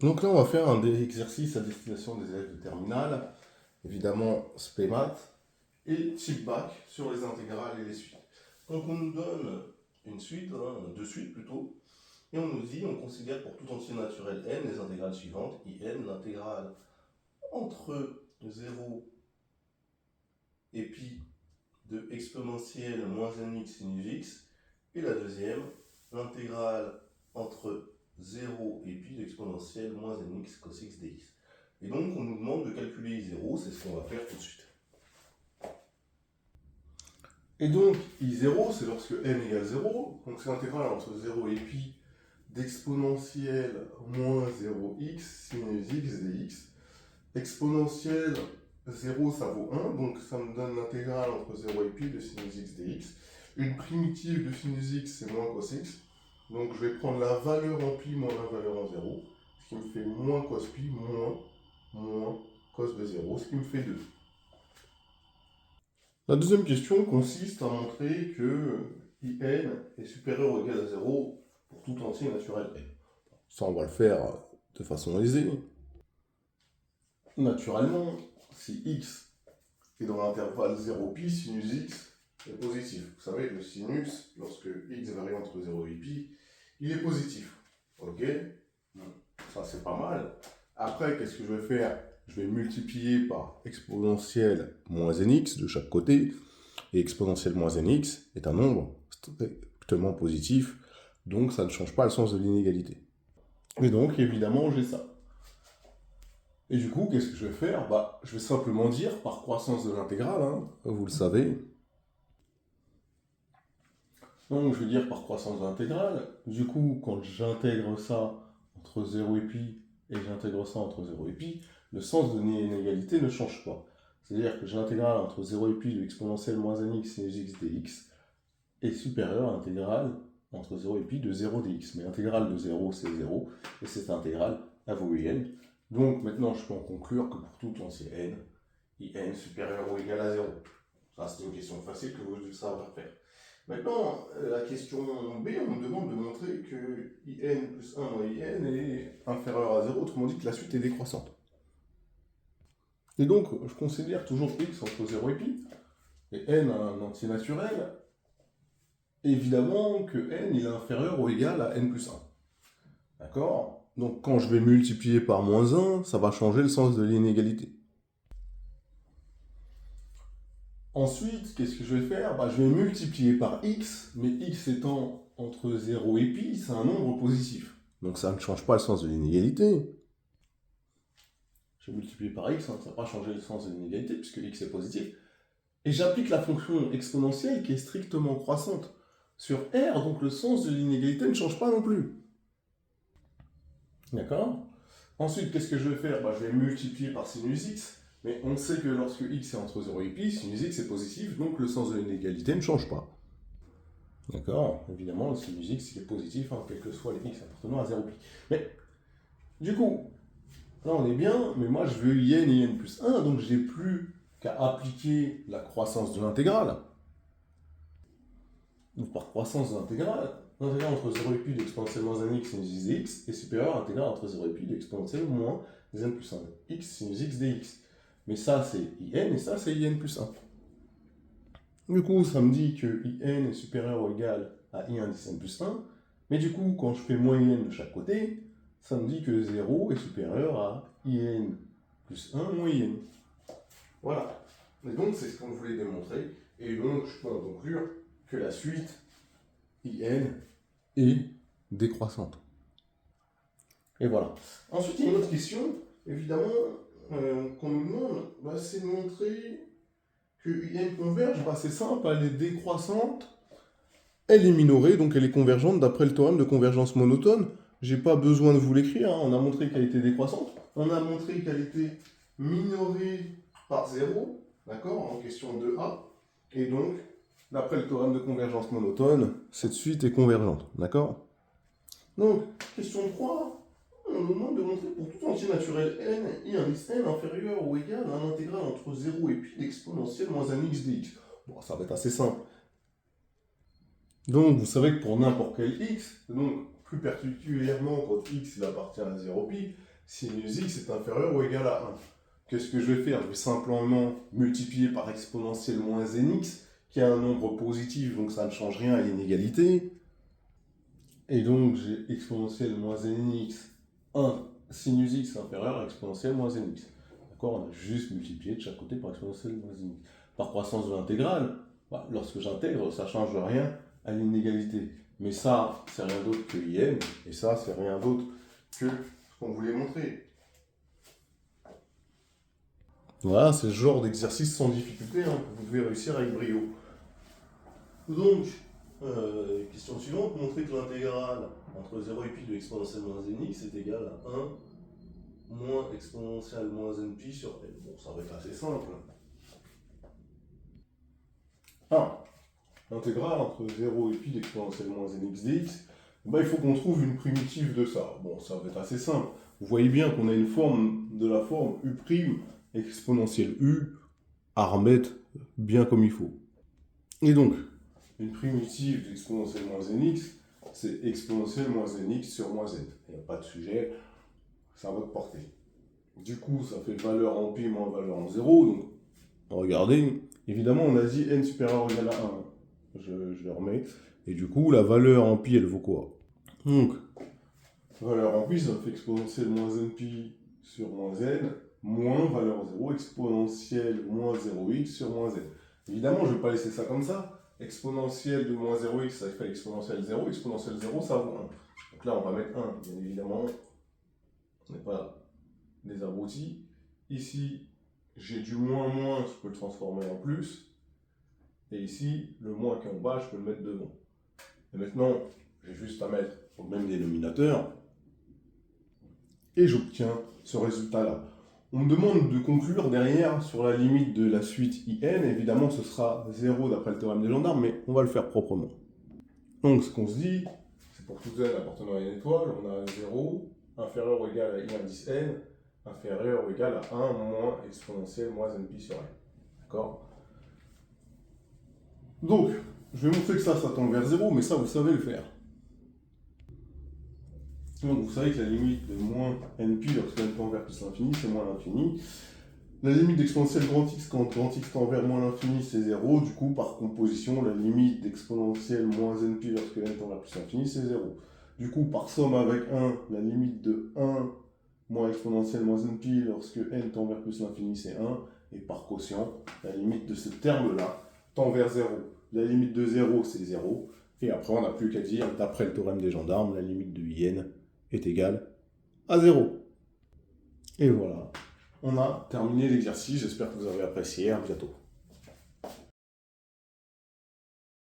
Donc là, on va faire un des exercices à destination des élèves de terminale, évidemment SPMAT et TIPBAC sur les intégrales et les suites. Donc on nous donne une suite, deux suites plutôt, et on nous dit, on considère pour tout entier naturel n les intégrales suivantes, in, l'intégrale entre 0 et pi de exponentielle moins nx sinus x, et la deuxième, l'intégrale entre 0 et pi de exponentielle moins nx cos x dx. Et donc on nous demande de calculer I0, c'est ce qu'on va faire tout de suite. Et donc I0, c'est lorsque n égale 0, donc c'est l'intégrale entre 0 et pi d'exponentielle moins 0x sinus x dx. Exponentielle 0, ça vaut 1, donc ça me donne l'intégrale entre 0 et pi de sinus x dx. Une primitive de sinus x, c'est moins cos x. Donc je vais prendre la valeur en pi moins la valeur en 0, ce qui me fait moins cos pi moins cos de 0, ce qui me fait 2. La deuxième question consiste à montrer que IN est supérieur ou égal à 0 pour tout entier naturel n. Ça, on va le faire de façon aisée. Naturellement, si x est dans l'intervalle 0pi, sinus x est positif. Vous savez, le sinus, lorsque x varie entre 0 et pi, il est positif. Ok? Ça, c'est pas mal. Après, qu'est-ce que je vais faire? Je vais multiplier par exponentielle moins nx de chaque côté. Et exponentielle moins nx est un nombre strictement positif. Donc, ça ne change pas le sens de l'inégalité. Et donc, évidemment, j'ai ça. Et du coup, qu'est-ce que je vais faire? Je vais simplement dire, par croissance de l'intégrale, vous le savez. Donc, je vais dire par croissance de l'intégrale. Du coup, quand j'intègre ça entre 0 et pi, et j'intègre ça entre 0 et pi, le sens de l'inégalité ne change pas. C'est-à-dire que j'ai l'intégrale entre 0 et pi de exponentielle moins nx sinus x dx est supérieure à l'intégrale entre 0 et pi de 0 dx. Mais l'intégrale de 0, c'est 0, et cette intégrale a vaut in. Donc maintenant, je peux en conclure que pour tout entier n, in supérieur ou égal à 0. Ça, c'est une question facile que vous devez savoir faire. Maintenant, la question B, on me demande de montrer que in plus 1 moins in est inférieur à 0, autrement dit que la suite est décroissante. Et donc, je considère toujours x entre 0 et pi, et n un entier naturel, évidemment que n il est inférieur ou égal à n plus 1. D'accord? Donc quand je vais multiplier par moins 1, ça va changer le sens de l'inégalité. Ensuite, qu'est-ce que je vais faire? Je vais multiplier par x, mais x étant entre 0 et pi, c'est un nombre positif. Donc ça ne change pas le sens de l'inégalité. Je vais multiplier par x, ça ne va pas changer le sens de l'inégalité, puisque x est positif. Et j'applique la fonction exponentielle qui est strictement croissante sur R, donc le sens de l'inégalité ne change pas non plus. D'accord? Ensuite, qu'est-ce que je vais faire? Je vais multiplier par sinus x, mais on sait que lorsque x est entre 0 et pi, sinus x est positif, donc le sens de l'inégalité ne change pas. D'accord? Évidemment, le sinus x il est positif, quels que soient les x appartenant à 0 pi. Mais, du coup, là on est bien, mais moi je veux in et in plus 1, donc j'ai plus qu'à appliquer la croissance de l'intégrale. Donc par croissance de l'intégrale, l'intégrale entre 0 et pi de exponentielle moins nx sinus x dx est supérieure à l'intégrale entre 0 et pi de exponentielle moins n plus 1 x sinus x dx. Mais ça c'est in et ça c'est in plus 1. Du coup ça me dit que in est supérieur ou égal à i indice n plus 1. Mais du coup quand je fais moins in de chaque côté, ça me dit que 0 est supérieur à in plus 1 moins in. Voilà. Et donc c'est ce qu'on voulait démontrer. Et donc je peux en conclure que la suite in est décroissante. Et voilà. Ensuite, il y a une autre question, évidemment, qu'on nous demande, c'est de montrer que in converge. C'est simple, elle est décroissante, elle est minorée, donc elle est convergente d'après le théorème de convergence monotone. J'ai pas besoin de vous l'écrire, on a montré qu'elle était décroissante, on a montré qu'elle était minorée par 0, d'accord, en question 2a, et donc, d'après le théorème de convergence monotone, cette suite est convergente, d'accord? Donc, question 3, on nous demande de montrer pour tout entier naturel n, i indice n inférieur ou égal à un intégral entre 0 et pi d'exponentielle moins un x dx. Bon, ça va être assez simple. Donc, vous savez que pour n'importe quel x, donc plus particulièrement quand x il appartient à 0 pi, sinus x est inférieur ou égal à 1. Qu'est-ce que je vais faire? Je vais simplement multiplier par exponentielle moins nx, qui est un nombre positif, donc ça ne change rien à l'inégalité. Et donc j'ai exponentielle moins nx 1 sinus x inférieur à exponentielle moins nx. D'accord? On a juste multiplié de chaque côté par exponentielle moins nx. Par croissance de l'intégrale, bah, lorsque j'intègre, ça ne change rien à l'inégalité. Mais ça, c'est rien d'autre que IN, et ça, c'est rien d'autre que ce qu'on voulait montrer. Voilà, c'est ce genre d'exercice sans difficulté, hein, que vous devez réussir avec brio. Donc, question suivante, montrer que l'intégrale entre 0 et pi de exponentielle moins nx est égale à 1 moins exponentielle moins npi sur n. Bon, ça va être assez simple. 1. L'intégrale entre 0 et pi d'exponentielle moins nx dx, bah, il faut qu'on trouve une primitive de ça. Bon, ça va être assez simple. Vous voyez bien qu'on a une forme de la forme u' exponentielle u à remettre bien comme il faut. Et donc, une primitive d'exponentielle moins nx, c'est exponentielle moins nx sur moins n. Il n'y a pas de sujet, c'est à votre portée. Du coup, ça fait valeur en pi moins valeur en 0. Donc, regardez, évidemment, on a dit n supérieur ou égal à 1. Je le remets. Et du coup, la valeur en pi, elle vaut quoi? Donc, valeur en pi, ça fait exponentielle moins npi sur moins n, moins valeur 0, exponentielle moins 0x sur moins n. Évidemment, je ne vais pas laisser ça comme ça. Exponentielle de moins 0x, ça fait exponentielle 0. Exponentielle 0, ça vaut 1. Donc là, on va mettre 1. Bien évidemment, on n'est pas des abrutis. Ici, j'ai du moins, je peux le transformer en plus. Et ici, le moins qui est en bas, je peux le mettre devant. Et maintenant, j'ai juste à mettre au même dénominateur. Et j'obtiens ce résultat-là. On me demande de conclure derrière sur la limite de la suite IN. Évidemment, ce sera 0 d'après le théorème des gendarmes, mais on va le faire proprement. Donc, ce qu'on se dit, c'est pour tout n appartenant à une étoile, on a 0 inférieur ou égal à I indice n, inférieur ou égal à 1 moins exponentielle moins npi sur n. D'accord? Donc, je vais montrer que ça tend vers 0, mais ça, vous savez le faire. Donc, vous savez que la limite de moins npi lorsque n tend vers plus l'infini, c'est moins l'infini. La limite d'exponentielle grand X quand grand X tend vers moins l'infini, c'est 0. Du coup, par composition, la limite d'exponentielle moins npi lorsque n tend vers plus l'infini, c'est 0. Du coup, par somme avec 1, la limite de 1 moins exponentielle moins npi lorsque n tend vers plus l'infini, c'est 1. Et par quotient, la limite de ce terme-là tend vers 0. La limite de 0, c'est 0. Et après, on n'a plus qu'à dire, d'après le théorème des gendarmes, la limite de IN est égale à 0. Et voilà, on a terminé l'exercice. J'espère que vous avez apprécié. À bientôt.